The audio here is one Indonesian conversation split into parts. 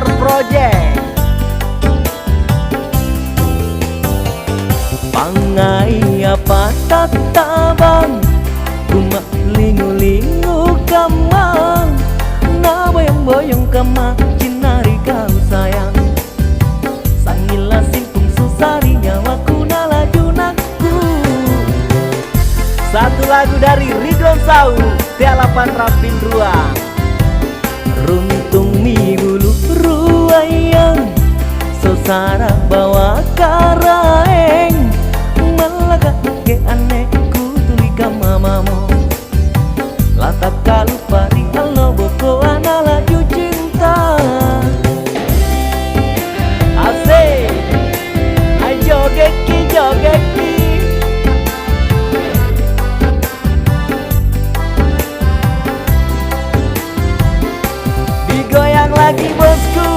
Makassar Project. Pangai apa tatabang Kumak lingu-lingu kamang Na boyong-boyong kama Cinari kau sayang Sangila simpung susari nyawaku nalaju nakku. Satu lagu dari Ridwan Sau, T8 Rapin Ruang. Runtung mi bulu ruayang Sosara bawa karaeng Malaga ke aneh ku tulika mamamu Latak kalu pari alo boko analaju cinta. Asik, ay jogeki jogeki. Digoyang lagi bosku.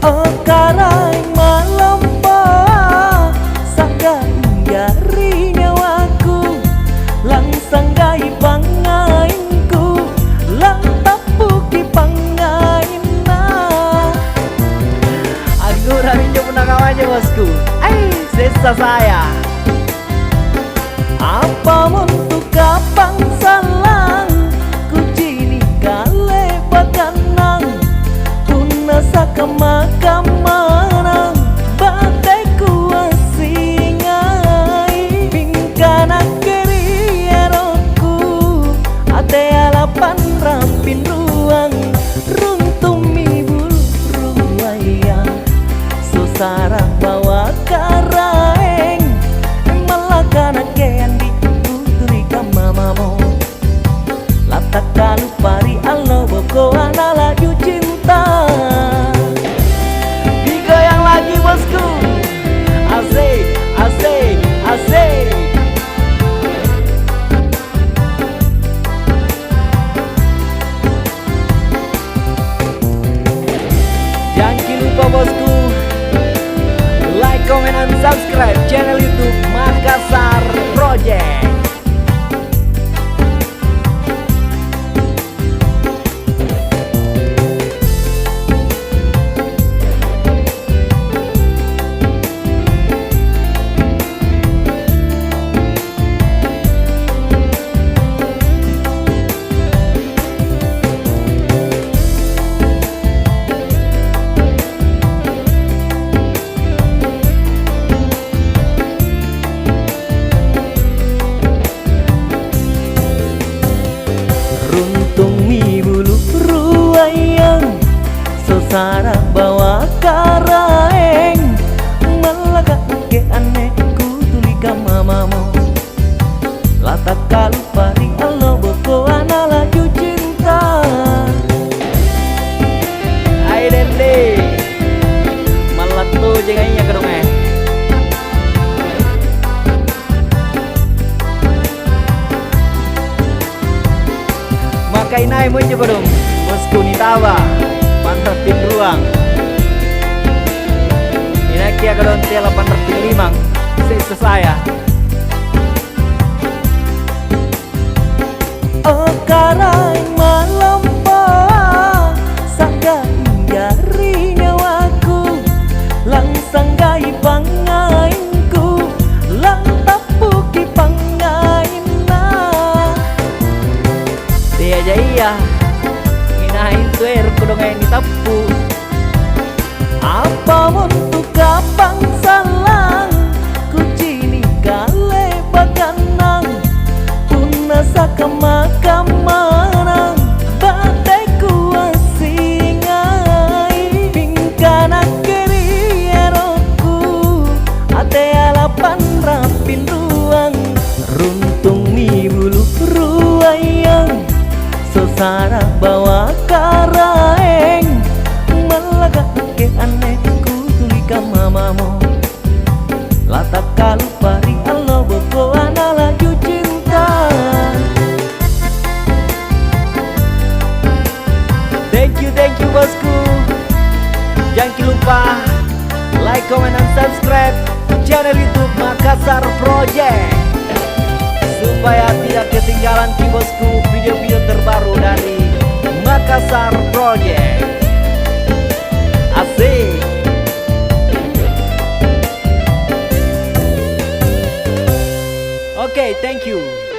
Oh karang malompo Sakai jari nyawaku Langsang gai pangainku Lang tapuki pangaina. Aku raminyo pun kawannya bosku. Ay, sesa saya. Apa untuk kapang salang Kucini kale baganang Punasa kamamanang Batai kuasingai Pingkana keri eroku Ate alapan rapin ruang Runtung mi bulu ruayang Susara bawa karaeng Malakana keandi Uturi kamamamu Latak kalu pari alo boko analaju cinta. Digoyang lagi bosku. Asik, asik, asik. Jangan lupa bosku, like, comment, and subscribe channel YouTube Makassar Project. Runtung mi bulu ruayang Sosara bawa karaeng Malaga ke aneh ku tulika mamamu Latak kalu pari alo boko analaju cinta. Ay dende, malat tuh jengainya kedong Makai nai mo juga dong, bosku nitawa, pantrapin ruang. Inaki aku don tela pantrapin limang, sisa saya. Oh karang malompo Sakai jari nyawaku Langsang gai pangainku Lang tapuki pangaina. Dia aja iya, inahin tuh air kodong yang ditapu. Apa untuk kapang salang Kucini kale baganang Punasa kamamanang Batai kuasingai Pingkana keri eroku Ate alapan rapin ruang Runtung mi bulu ruayang Sosara bawa karaeng Malaga ke aneh ku tulika mamamu Latak kalu pari alo boko analaju cinta. Thank you bosku. Jangan lupa like, comment, and subscribe channel YouTube Makassar Project, supaya tidak ketinggalan bosku video-video terbaru dari Makassar Project. Asik. Oke, thank you.